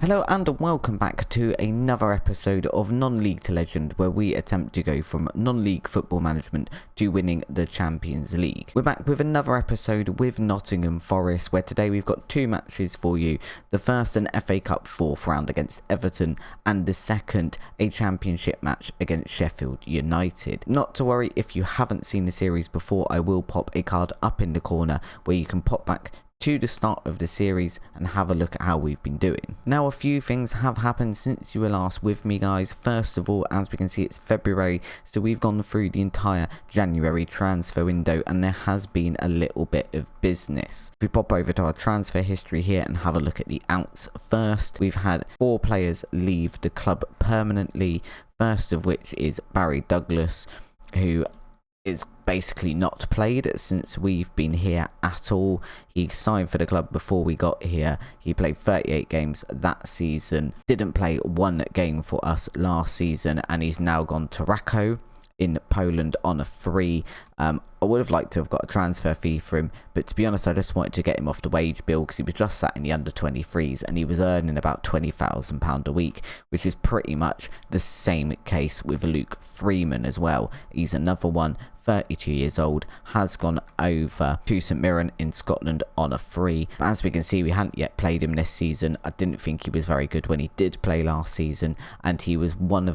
Hello and welcome back to another episode of Non-League to Legend, where we attempt to go from non-league football management to winning the Champions League. We're back with another episode with Nottingham Forest, where today we've got two matches for you. The first, an FA Cup fourth round against Everton, and the second, a Championship match against Sheffield United. Not to worry, if you haven't seen the series before, I will pop a card up in the corner where you can pop back to the start of the series and have a look at how we've been doing. Now, a few things have happened since you were last with me, guys. First of all, as we can see, it's February, so we've gone through the entire January transfer window and there has been a little bit of business. If we pop over to our transfer history here and have a look at the outs first, we've had 4 players leave the club permanently, first of which is Barry Douglas, who is basically not played since we've been here at all. He signed for the club before we got here. He played 38 games that season, didn't play one game for us last season, and he's now gone to Rakow in Poland on a free. I would have liked to have got a transfer fee for him, but to be honest, I just wanted to get him off the wage bill because he was just sat in the under 23s and he was earning about £20,000 a week, which is pretty much the same case with Luke Freeman as well. He's another one, 32 years old, has gone over to St Mirren in Scotland on a free. But as we can see, we hadn't yet played him this season. I didn't think he was very good when he did play last season, and he was one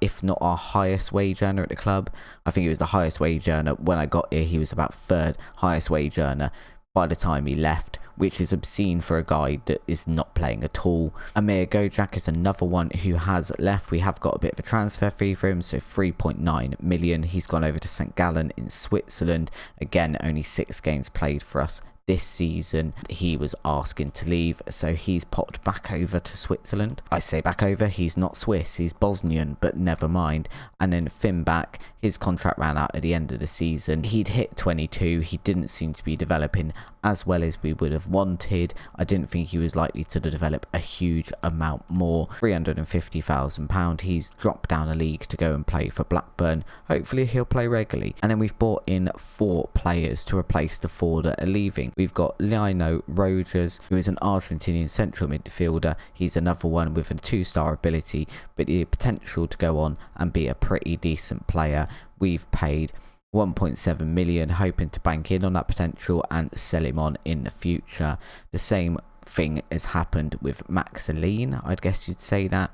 if not our highest wage earner at the club. I think he was the highest wage earner when I got here. He was about third highest wage earner by the time he left, which is obscene for a guy that is not playing at all. Amir Gojak is another one who has left. We have got a bit of a transfer fee for him, so 3.9 million. He's gone over to St Gallen in Switzerland. Again, only 6 games played for us this season. He was asking to leave, so he's popped back over to Switzerland. I say back over, he's not Swiss, he's Bosnian, but never mind. And then Finn back, his contract ran out at the end of the season. He'd hit 22, he didn't seem to be developing as well as we would have wanted. I didn't think he was likely to develop a huge amount more. £350,000, he's dropped down a league to go and play for Blackburn. Hopefully he'll play regularly. And then we've brought in 4 players to replace the 4 that are leaving. We've got Lino Rogers, who is an Argentinian central midfielder. He's another one with a 2-star ability, but the potential to go on and be a pretty decent player. We've paid 1.7 million, hoping to bank in on that potential and sell him on in the future. The same thing has happened with Max Aline, I'd guess you'd say that,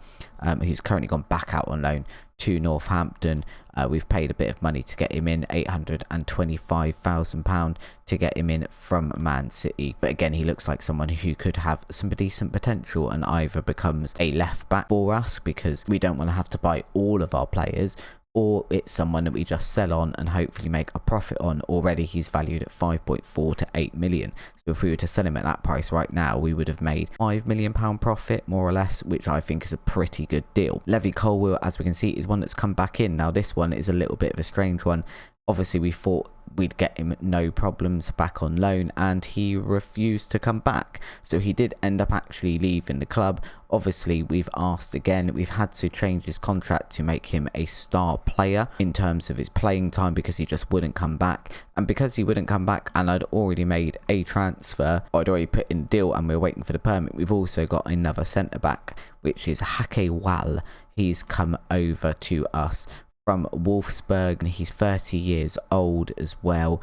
who's currently gone back out on loan to Northampton. We've paid a bit of money to get him in, £825,000 to get him in from Man City. But again, he looks like someone who could have some decent potential and either becomes a left back for us, because we don't want to have to buy all of our players, or it's someone that we just sell on and hopefully make a profit on. Already he's valued at 5.4 to 8 million. So if we were to sell him at that price right now, we would have made £5 million profit, more or less, which I think is a pretty good deal. Levy Colwill, as we can see, is one that's come back in. Now this one is a little bit of a strange one. Obviously we thought we'd get him no problems back on loan, and he refused to come back. So he did end up actually leaving the club. Obviously we've asked again, we've had to change his contract to make him a star player in terms of his playing time, because he just wouldn't come back. And because he wouldn't come back and I'd already made a transfer, I'd already put in the deal and we're waiting for the permit, we've also got another centre back, which is Hake Wal. He's come over to us from Wolfsburg, and he's 30 years old as well.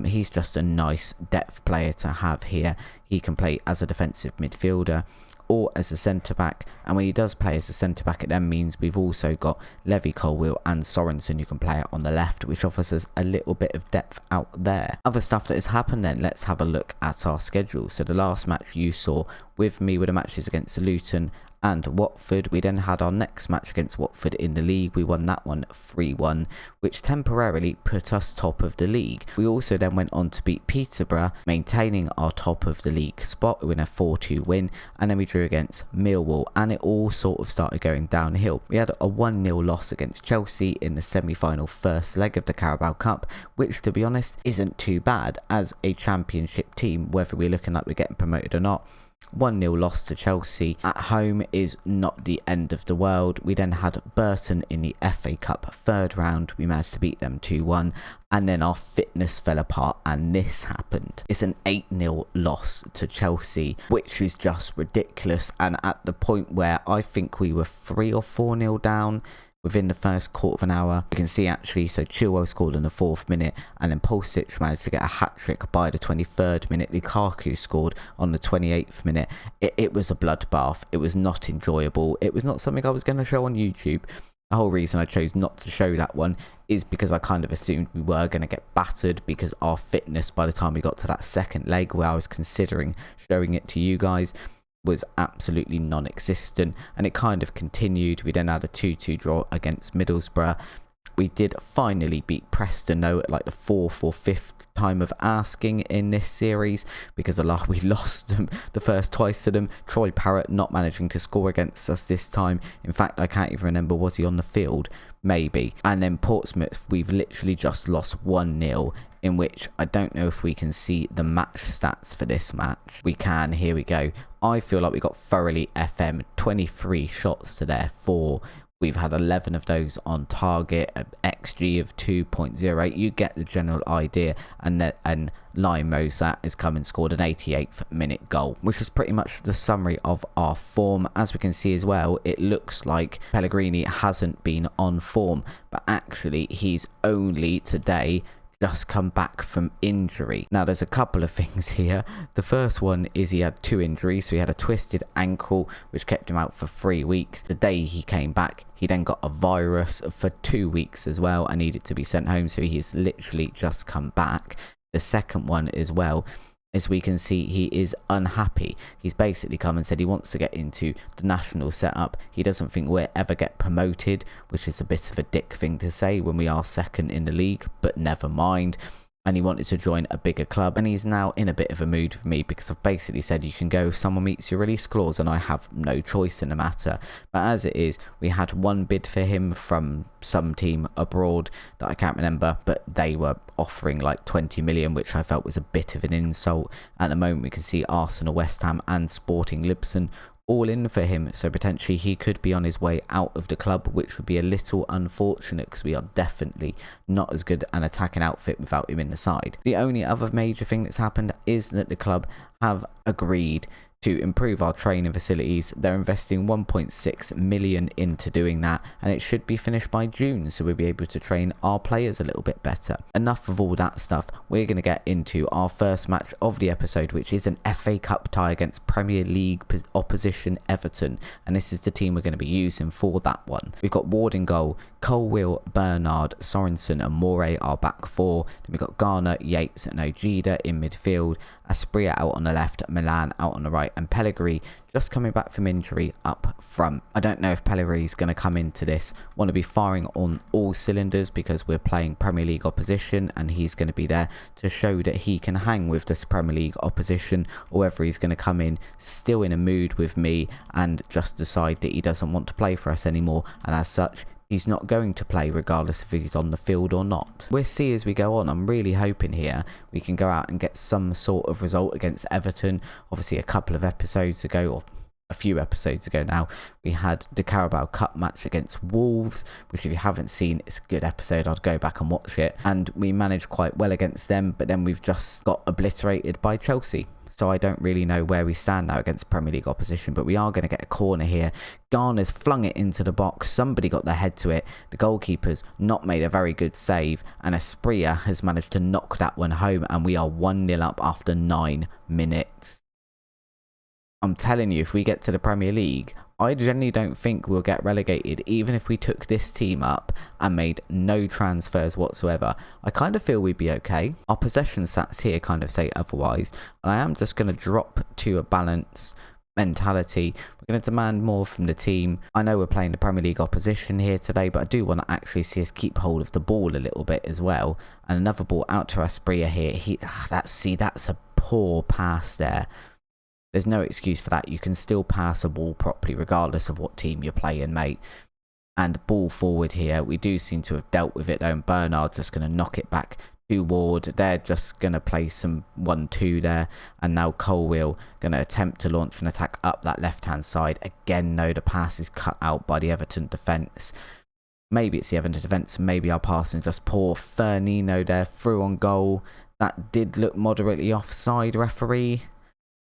He's just a nice depth player to have here. He can play as a defensive midfielder or as a centre back, and when he does play as a centre back, it then means we've also got Levy Colwill and Sorensen who can play out on the left, which offers us a little bit of depth out there. Other stuff that has happened then, let's have a look at our schedule. So the last match you saw with me were the matches against Luton and Watford. We then had our next match against Watford in the league. We won that one 3-1, which temporarily put us top of the league. We also then went on to beat Peterborough, maintaining our top of the league spot. We win a 4-2 win, and then we drew against Millwall, and it all sort of started going downhill. We had a 1-0 loss against Chelsea in the semi-final first leg of the Carabao Cup, which, to be honest, isn't too bad as a championship team, whether we're looking like we're getting promoted or not. 1-0 loss to Chelsea at home is not the end of the world. We then had Burton in the FA Cup third round. We managed to beat them 2-1, and then our fitness fell apart and this happened. It's an 8-0 loss to Chelsea, which is just ridiculous, and at the point where I think we were 3 or 4-0 down within the first quarter of an hour. You can see actually, so Chilwell scored in the 4th minute, and then Pulisic managed to get a hat-trick by the 23rd minute. Lukaku scored on the 28th minute. It was a bloodbath. It was not enjoyable. It was not something I was going to show on YouTube. The whole reason I chose not to show that one is because I kind of assumed we were going to get battered, because our fitness by the time we got to that second leg where I was considering showing it to you guys was absolutely non-existent, and it kind of continued. We then had a 2-2 draw against Middlesbrough. We did finally beat Preston though at like the 4th or 5th time of asking in this series, because we lost them the first twice to them. Troy Parrott not managing to score against us this time. In fact, I can't even remember, was he on the field? Maybe. And then Portsmouth, we've literally just lost 1-0, in which I don't know if we can see the match stats for this match. We can, here we go. I feel like we got thoroughly FM, 23 shots to their 4. We've had 11 of those on target, an XG of 2.08. You get the general idea. And Liam Mosat has come and scored an 88th minute goal, which is pretty much the summary of our form. As we can see as well, it looks like Pellegrini hasn't been on form, but actually he's only today just come back from injury. Now there's a couple of things here. The first one is he had 2 injuries. So he had a twisted ankle which kept him out for 3 weeks. The day he came back, he then got a virus for 2 weeks as well and needed to be sent home, so he's literally just come back. The second one as well, as we can see, he is unhappy. He's basically come and said he wants to get into the national setup. He doesn't think we'll ever get promoted, which is a bit of a dick thing to say when we are second in the league, but never mind. And he wanted to join a bigger club, and he's now in a bit of a mood with me because I've basically said you can go if someone meets your release clause, and I have no choice in the matter. But as it is, we had one bid for him from some team abroad that I can't remember, but they were offering like 20 million, which I felt was a bit of an insult. At the moment we can see Arsenal, West Ham and Sporting Lisbon all in for him, so potentially he could be on his way out of the club, which would be a little unfortunate because we are definitely not as good an attacking outfit without him in the side. The only other major thing that's happened is that the club have agreed to improve our training facilities. They're investing 1.6 million into doing that, and it should be finished by June, so we'll be able to train our players a little bit better. Enough of all that stuff. We're going to get into our first match of the episode, which is an FA Cup tie against Premier League opposition Everton, and this is the team we're going to be using for that one. We've got Ward in goal, Colwill, Bernard, Sorensen and Moray are back 4. Then we've got Garner, Yates and Ojeda in midfield, Aspria out on the left, Milan out on the right, and Pellegrini just coming back from injury up front. I don't know if Pellegrini's going to come into this want to be firing on all cylinders, because we're playing Premier League opposition and he's going to be there to show that he can hang with this Premier League opposition, or whether he's going to come in still in a mood with me and just decide that he doesn't want to play for us anymore, and as such he's not going to play regardless if he's on the field or not. We'll see as we go on. I'm really hoping here we can go out and get some sort of result against Everton. Obviously a couple of episodes ago, or a few episodes ago now, we had the Carabao Cup match against Wolves, which if you haven't seen, it's a good episode. I'd go back and watch it. And we managed quite well against them, but then we've just got obliterated by Chelsea. So I don't really know where we stand now against Premier League opposition, but we are going to get a corner here. Garner's flung it into the box. Somebody got their head to it. The goalkeeper's not made a very good save, and Aspria has managed to knock that one home, and we are 1-0 up after 9 minutes. I'm telling you, if we get to the Premier League, I generally don't think we'll get relegated, even if we took this team up and made no transfers whatsoever. I kind of feel we'd be okay. Our possession stats here kind of say otherwise, and I am just going to drop to a balance mentality. We're going to demand more from the team. I know we're playing the Premier League opposition here today, but I do want to actually see us keep hold of the ball a little bit as well. And another ball out to Aspria here. That's a poor pass there. There's no excuse for that. You can still pass a ball properly regardless of what team you're playing, mate. And ball forward here. We do seem to have dealt with it though. And Bernard just going to knock it back to Ward. They're just going to play some 1-2 there. And now Colwill going to attempt to launch an attack up that left-hand side. Again, no, the pass is cut out by the Everton defence. Maybe it's the Everton defence, maybe our passing just poor. Fernino there, through on goal. That did look moderately offside, referee.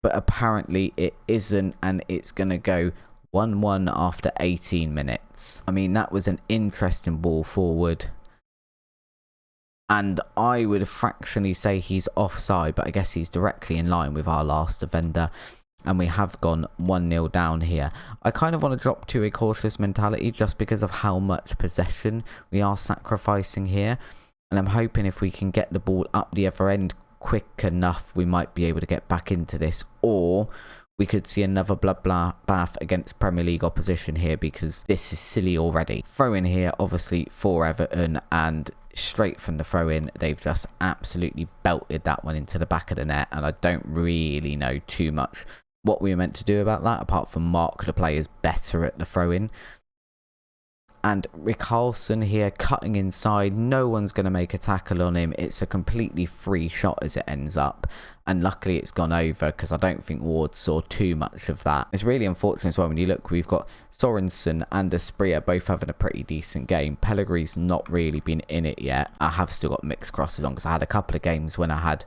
But apparently it isn't, and it's going to go 1-1 after 18 minutes. I mean, that was an interesting ball forward. And I would fractionally say he's offside, but I guess he's directly in line with our last defender. And we have gone 1-0 down here. I kind of want to drop to a cautious mentality just because of how much possession we are sacrificing here. And I'm hoping if we can get the ball up the other end quick enough, we might be able to get back into this. Or we could see another bloodbath against Premier League opposition here, because this is silly already. Throw in here, obviously, for Everton, and straight from the throw in, they've just absolutely belted that one into the back of the net. And I don't really know too much what we were meant to do about that, apart from mark the players better at the throw in. And Richarlison here cutting inside. No one's going to make a tackle on him. It's a completely free shot as it ends up. And luckily it's gone over, because I don't think Ward saw too much of that. It's really unfortunate as well when you look. We've got Sorensen and Asprilla both having a pretty decent game. Pellegrini's not really been in it yet. I have still got mixed crosses on, because I had a couple of games when I had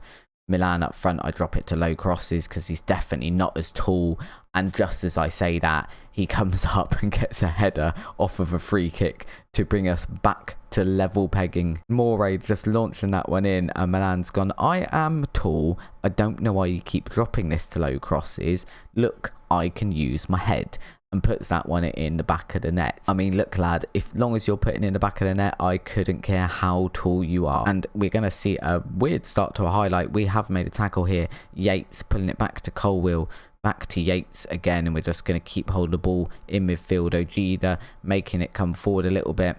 Milan up front, I drop it to low crosses because he's definitely not as tall. And just as I say that, he comes up and gets a header off of a free kick to bring us back to level pegging. Moray just launching that one in, and Milan's gone, I am tall. I don't know why you keep dropping this to low crosses. Look, I can use my head. And puts that one in the back of the net. I mean, look, lad, if long as you're putting in the back of the net, I couldn't care how tall you are. And we're going to see a weird start to a highlight. We have made a tackle here. Yates pulling it back to Colwill. Back to Yates again. And we're just going to keep hold of the ball in midfield. Ojeda making it come forward a little bit.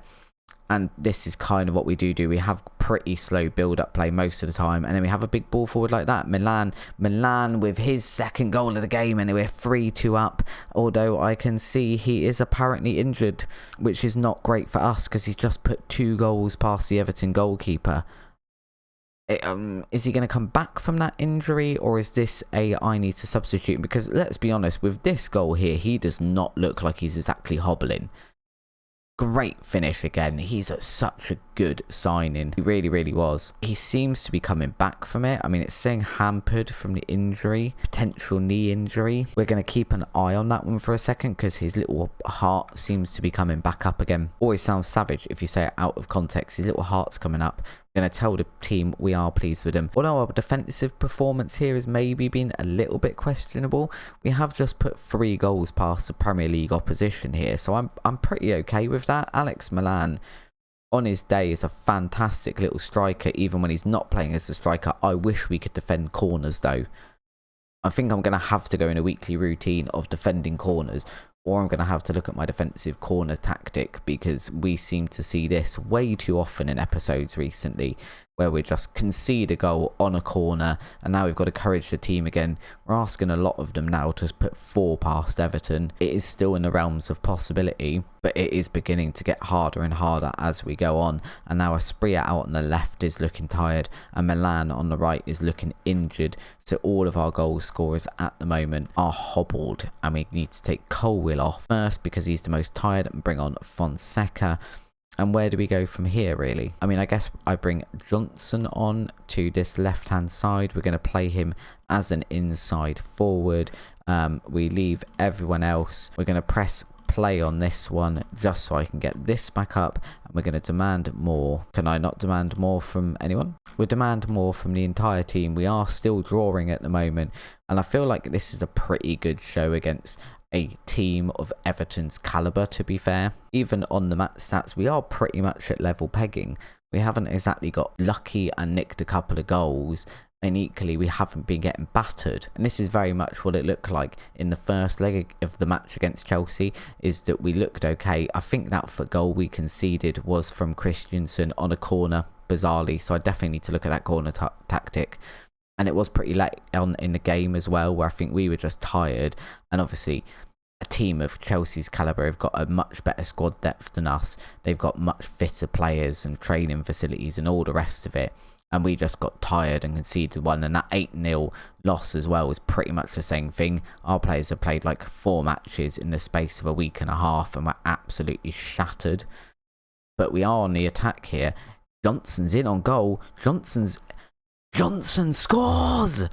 And this is kind of what we do. We have pretty slow build-up play most of the time. And then we have a big ball forward like that. Milan with his second goal of the game. And we're 3-2 up. Although I can see he is apparently injured, which is not great for us, because he's just put 2 goals past the Everton goalkeeper. Is he going to come back from that injury, or is this I need to substitute? Because let's be honest, with this goal here, he does not look like he's exactly hobbling. Great finish again. He's such a good signing. He really, really was. He seems to be coming back from it. I mean, it's saying hampered from the injury, potential knee injury. We're going to keep an eye on that one for a second, because his little heart seems to be coming back up again. Always sounds savage if you say it out of context. His little heart's coming up. Going to tell the team we are pleased with them. Although our defensive performance here has maybe been a little bit questionable, we have just put 3 goals past the Premier League opposition here, so I'm pretty okay with that. Alex Milan on his day is a fantastic little striker, even when he's not playing as a striker. I wish we could defend corners though. I think I'm going to have to go in a weekly routine of defending corners, or I'm going to have to look at my defensive corner tactic, because we seem to see this way too often in episodes recently, where we just concede a goal on a corner, and now we've got to encourage the team again. We're asking a lot of them now to put 4 past Everton. It is still in the realms of possibility, but it is beginning to get harder and harder as we go on. And now Asprilla out on the left is looking tired, and Milan on the right is looking injured. So all of our goal scorers at the moment are hobbled, and we need to take Colwill off first because he's the most tired, and bring on Fonseca. And where do we go from here, really? I mean, I guess I bring Johnson on to this left-hand side. We're going to play him as an inside forward. We leave everyone else. We're going to press play on this one just so I can get this back up. And we're going to demand more. Can I not demand more from anyone? We'll demand more from the entire team. We are still drawing at the moment. And I feel like this is a pretty good show against a team of Everton's calibre, to be fair. Even on the match stats, we are pretty much at level pegging. We haven't exactly got lucky and nicked a couple of goals, and equally we haven't been getting battered. And this is very much what it looked like in the first leg of the match against Chelsea, is that we looked okay. I think that goal we conceded was from Christensen on a corner, bizarrely, so I definitely need to look at that corner tactic. And it was pretty late on in the game as well, where I think we were just tired. And obviously, a team of Chelsea's calibre have got a much better squad depth than us. They've got much fitter players and training facilities and all the rest of it. and we just got tired and conceded one. And that 8-0 loss as well was pretty much the same thing. Our players have played like 4 matches in the space of a week and a half and were absolutely shattered. But we are on the attack here. Johnson's in on goal. Johnson scores!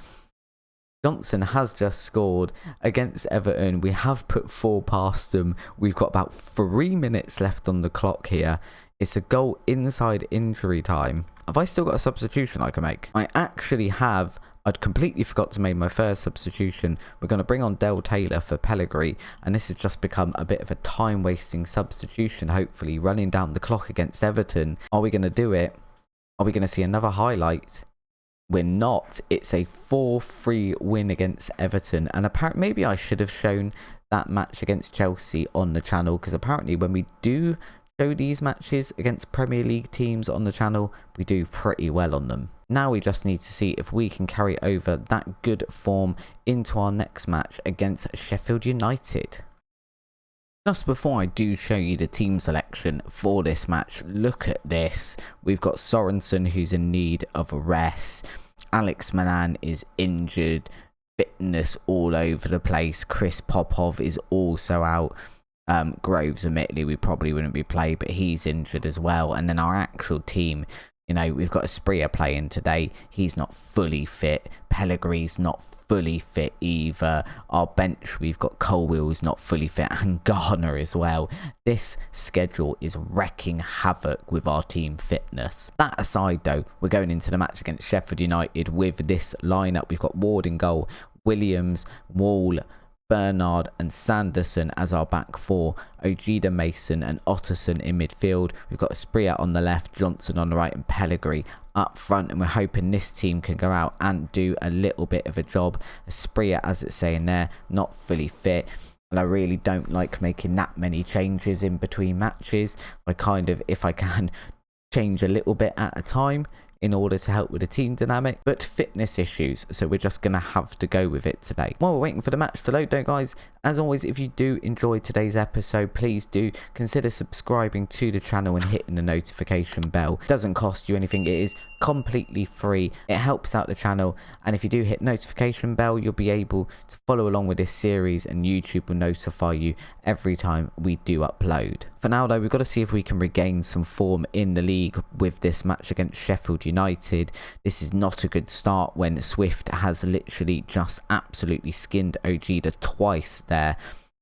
Johnson has just scored against Everton. We have put 4 past them. We've got about 3 minutes left on the clock here. It's a goal inside injury time. Have I still got a substitution I can make? I actually have. I'd completely forgot to make my first substitution. We're going to bring on Del Taylor for Pellegrini, and this has just become a bit of a time-wasting substitution, hopefully, running down the clock against Everton. Are we going to do it? Are we going to see another highlight? We're not. It's a 4-3 win against Everton, and apparently maybe I should have shown that match against Chelsea on the channel, because apparently when we do show these matches against Premier League teams on the channel, we do pretty well on them. Now we just need to see if we can carry over that good form into our next match against Sheffield United. Just before I do show you the team selection for this match, look at this. We've got Sorensen, who's in need of a rest. Alex Manan is injured. Fitness all over the place. Chris Popov is also out. Groves, admittedly, we probably wouldn't be playing, but he's injured as well. And then our actual team, you know, we've got Asprilla playing today. He's not fully fit. Pellegrini's not fully fit either. Our bench, we've got Colwell's not fully fit, and Garner as well. This schedule is wrecking havoc with our team fitness. That aside though, we're going into the match against Sheffield United with this lineup. We've got Ward in goal, Williams, Wall, Bernard and Sanderson as our back 4, Ojeda, Mason and Otterson in midfield. We've got Asprilla on the left, Johnson on the right and Pellegrini up front, and we're hoping this team can go out and do a little bit of a job. Asprilla, as it's saying there, not fully fit, and I really don't like making that many changes in between matches. I kind of, if I can, change a little bit at a time in order to help with the team dynamic, but fitness issues, so we're just going to have to go with it today. While we're waiting for the match to load though, guys, as always, if you do enjoy today's episode, please do consider subscribing to the channel and hitting the notification bell. It doesn't cost you anything, it is completely free. It helps out the channel, and if you do hit notification bell, you'll be able to follow along with this series, and YouTube will notify you every time we do upload. For now though, we've got to see if we can regain some form in the league with this match against Sheffield United. This is not a good start when Swift has literally just absolutely skinned Ojeda twice there.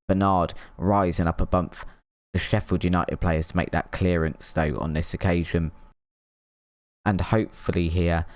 Bernard rising up above the Sheffield United players to make that clearance though on this occasion. And hopefully here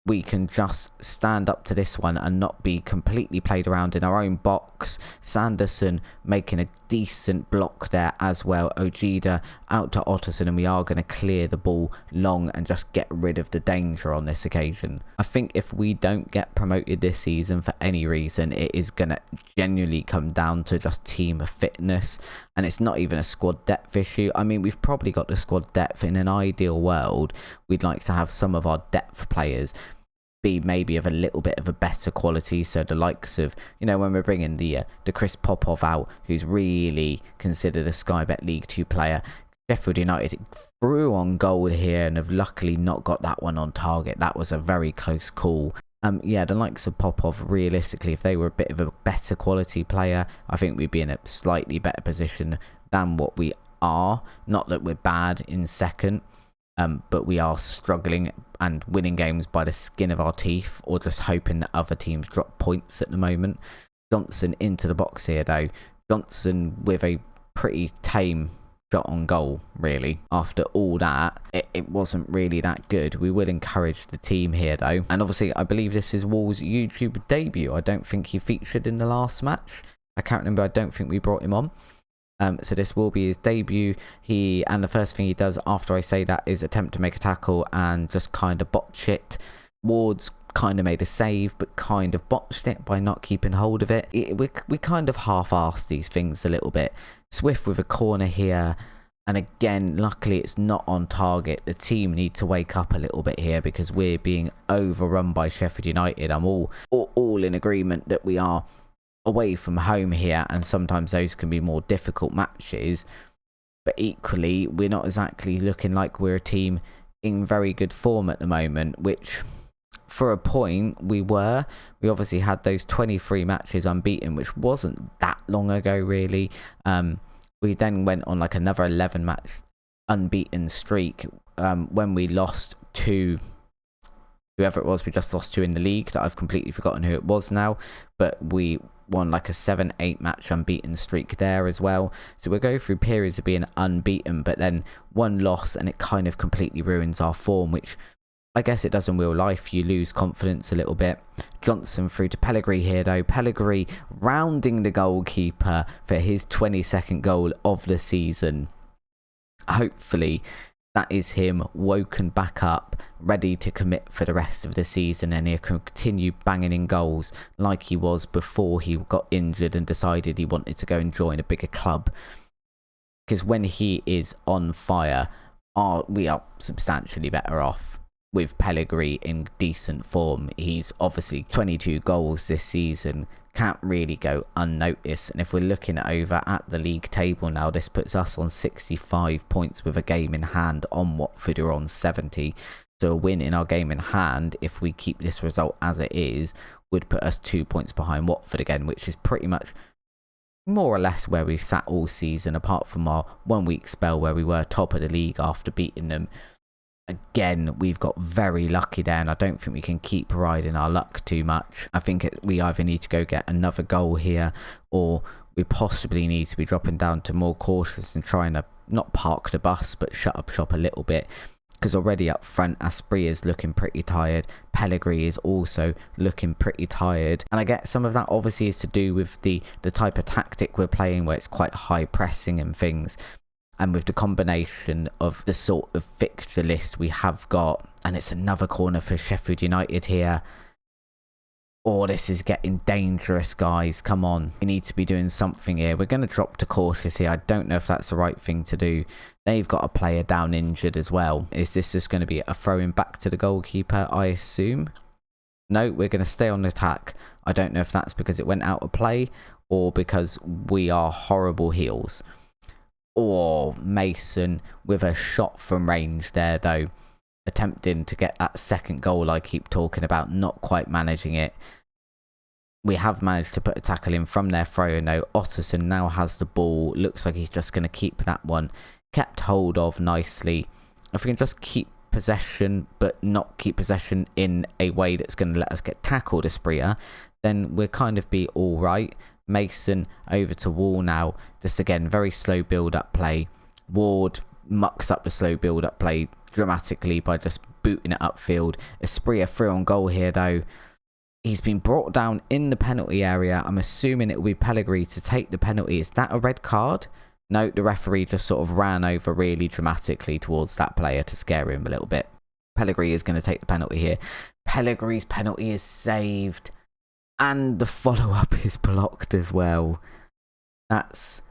we can just stand up to this one and not be completely played around in our own box. Sanderson making a decent block there as well. Ojeda out to Otterson, and we are going to clear the ball long and just get rid of the danger on this occasion. I think if we don't get promoted this season for any reason, it is going to genuinely come down to just team fitness, and it's not even a squad depth issue. I mean, we've probably got the squad depth. In an ideal world, we'd like to have some of our depth players be maybe of a little bit of a better quality, so the likes of, you know, when we're bringing the Chris Popov out, who's really considered a Sky Bet League 2 player. Sheffield United threw on goal here and have luckily not got that one on target. That was a very close call. Yeah, the likes of Popov, realistically, if they were a bit of a better quality player, I think we'd be in a slightly better position than what we are. Not that we're bad in second, but we are struggling and winning games by the skin of our teeth, or just hoping that other teams drop points at the moment. Johnson into the box here though. Johnson with a pretty tame shot on goal, really. After all that, it wasn't really that good. We will encourage the team here though, and obviously I believe this is Wall's YouTube debut. I don't think he featured in the last match. I can't remember. I don't think we brought him on. So this will be his debut. And the first thing he does after I say that is attempt to make a tackle and just kind of botch it. Ward's kind of made a save, but kind of botched it by not keeping hold of it. We kind of half-assed these things a little bit. Swift with a corner here, and again, luckily it's not on target. The team need to wake up a little bit here because we're being overrun by Sheffield United. I'm all in agreement that we are away from home here, and sometimes those can be more difficult matches, but equally we're not exactly looking like we're a team in very good form at the moment, which for a point we obviously had those 23 matches unbeaten, which wasn't that long ago really. We then went on like another 11 match unbeaten streak when we lost to whoever it was we just lost to in the league, that I've completely forgotten who it was now, but we won like a 7-8 match unbeaten streak there as well. So we'll go through periods of being unbeaten, but then one loss and it kind of completely ruins our form, which I guess it does in real life. You lose confidence a little bit. Johnson through to Pellegrini here though. Pellegrini rounding the goalkeeper for his 22nd goal of the season. Hopefully that is him woken back up, ready to commit for the rest of the season, and he'll continue banging in goals like he was before he got injured and decided he wanted to go and join a bigger club. Because when he is on fire, we are substantially better off with Pellegrini in decent form. He's obviously 22 goals this season, can't really go unnoticed. And if we're looking over at the league table now, this puts us on 65 points with a game in hand on Watford, who are on 70. So a win in our game in hand, if we keep this result as it is, would put us 2 points behind Watford again, which is pretty much more or less where we sat all season, apart from our 1 week spell where we were top of the league after beating them. Again, we've got very lucky there, and I don't think we can keep riding our luck too much. I think we either need to go get another goal here, or we possibly need to be dropping down to more cautious and trying to not park the bus, but shut up shop a little bit. Because already up front, Asprey is looking pretty tired. Pellegrini is also looking pretty tired. And I get some of that obviously is to do with the type of tactic we're playing, where it's quite high pressing and things. And with the combination of the sort of fixture list we have got, and it's another corner for Sheffield United here. Oh, this is getting dangerous, guys. Come on. We need to be doing something here. We're going to drop to cautious here. I don't know if that's the right thing to do. They've got a player down injured as well. Is this just going to be a throwing back to the goalkeeper, I assume? No, we're going to stay on attack. I don't know if that's because it went out of play or because we are horrible heels. Or Mason with a shot from range there though, attempting to get that second goal I keep talking about, not quite managing it. We have managed to put a tackle in from their throw though. Otterson now has the ball, looks like he's just going to keep that one kept hold of nicely. If we can just keep possession but not keep possession in a way that's going to let us get tackled, Espria, then we'll kind of be alright. Mason over to Wall now. Just again, very slow build-up play. Ward mucks up the slow build-up play dramatically by just booting it upfield. Espria through on goal here though. He's been brought down in the penalty area. I'm assuming it will be Pellegrini to take the penalty. Is that a red card? No, the referee just sort of ran over really dramatically towards that player to scare him a little bit. Pellegrini is going to take the penalty here. Pellegrini's penalty is saved. And the follow-up is blocked as well. That's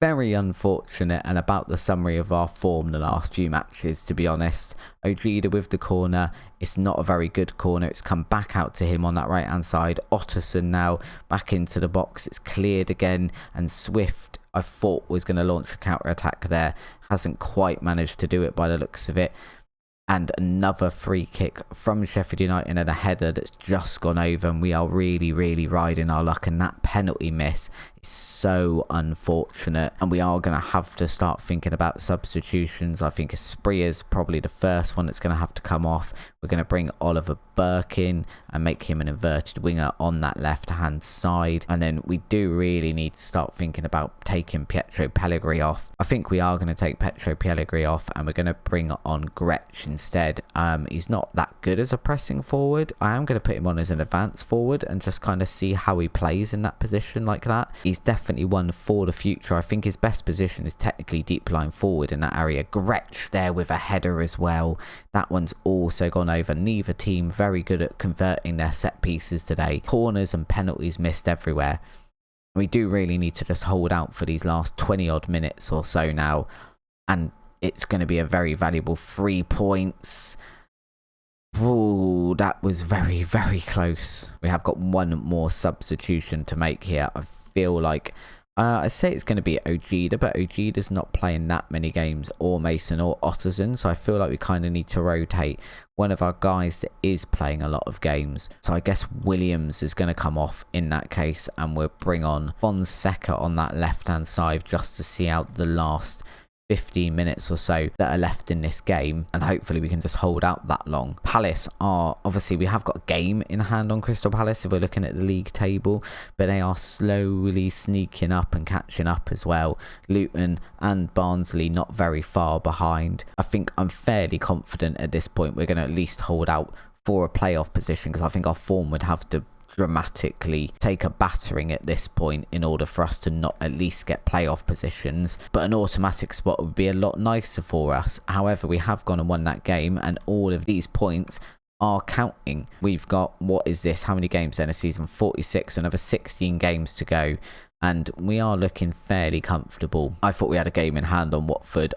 very unfortunate and about the summary of our form the last few matches, to be honest. Ojeda with the corner. It's not a very good corner. It's come back out to him on that right-hand side. Otterson now back into the box. It's cleared again. And Swift, I thought, was going to launch a counter-attack there. Hasn't quite managed to do it by the looks of it. And another free kick from Sheffield United and a header that's just gone over, and we are really, really riding our luck. And that penalty miss is so unfortunate, and we are going to have to start thinking about substitutions. I think Esprit is probably the first one that's going to have to come off. We're going to bring Oliver Burke in and make him an inverted winger on that left-hand side. And then we do really need to start thinking about taking Pietro Pellegrini off. I think we are going to take Pietro Pellegrini off, and we're going to bring on Gretsch instead. He's not that good as a pressing forward. I am going to put him on as an advanced forward and just kind of see how he plays in that position like that. He's definitely one for the future. I think his best position is technically deep line forward in that area. Gretsch there with a header as well. That one's also gone over. Neither team very good at converting their set pieces today. Corners and penalties missed everywhere. We do really need to just hold out for these last 20 odd minutes or so now, and it's going to be a very valuable 3 points. Ooh, that was very, very close. We have got one more substitution to make here. I feel like I say it's going to be Ojeda, but Ojeda's not playing that many games, or Mason or Otterson, so I feel like we kind of need to rotate one of our guys that is playing a lot of games. So I guess Williams is going to come off in that case, and we'll bring on Fonseca on that left-hand side just to see out the last 15 minutes or so that are left in this game, and hopefully we can just hold out that long. Palace are, obviously we have got a game in hand on Crystal Palace if we're looking at the league table, but they are slowly sneaking up and catching up as well. Luton and Barnsley not very far behind. I think I'm fairly confident at this point we're going to at least hold out for a playoff position, because I think our form would have to dramatically take a battering at this point in order for us to not at least get playoff positions, but an automatic spot would be a lot nicer for us. However, we have gone and won that game, and all of these points are counting. We've got, what is this, how many games in a season? 46, another 16 games to go, and we are looking fairly comfortable. I thought we had a game in hand on Watford.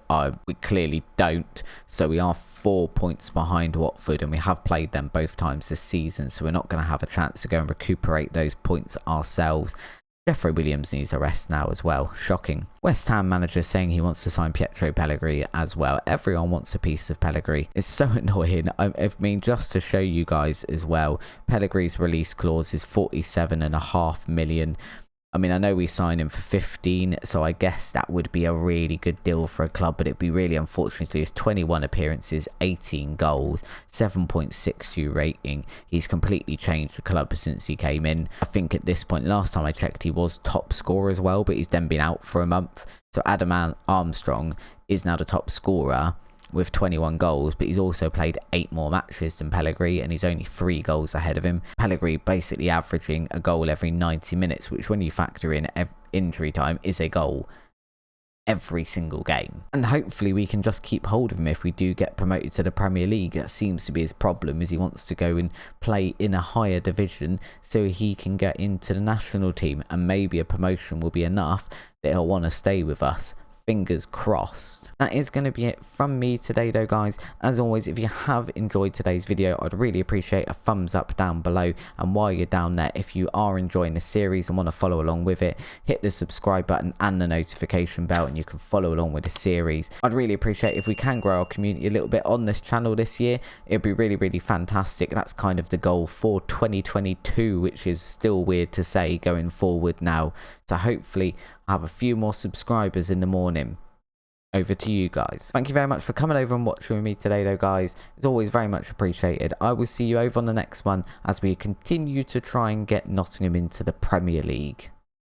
We clearly don't, so we are 4 points behind Watford, and we have played them both times this season, so we're not going to have a chance to go and recuperate those points ourselves. Jeffrey Williams needs a rest now as well. Shocking. West Ham manager saying he wants to sign Pietro Pellegrini as well. Everyone wants a piece of Pellegrini. It's so annoying. I mean, just to show you guys as well, Pellegrini's release clause is 47.5 million. I mean, I know we signed him for 15, so I guess that would be a really good deal for a club, but it'd be really unfortunate. His 21 appearances, 18 goals, 7.62 rating. He's completely changed the club since he came in. I think at this point, last time I checked, he was top scorer as well, but he's then been out for a month. So Adam Armstrong is now the top scorer with 21 goals, but he's also played 8 more matches than Pellegrini, and he's only 3 goals ahead of him. Pellegrini basically averaging a goal every 90 minutes, which when you factor in injury time is a goal every single game. And hopefully we can just keep hold of him if we do get promoted to the Premier League. That seems to be his problem, is he wants to go and play in a higher division so he can get into the national team, and maybe a promotion will be enough that he'll want to stay with us. Fingers crossed. That is going to be it from me today though, guys. As always, if you have enjoyed today's video, I'd really appreciate a thumbs up down below, and while you're down there, if you are enjoying the series and want to follow along with it, hit the subscribe button and the notification bell, and you can follow along with the series. I'd really appreciate if we can grow our community a little bit on this channel this year. It'd be really fantastic. That's kind of the goal for 2022, which is still weird to say going forward now. So hopefully I'll have a few more subscribers in the morning. Over to you guys. Thank you very much for coming over and watching with me today though, guys. It's always very much appreciated. I will see you over on the next one as we continue to try and get Nottingham into the Premier League.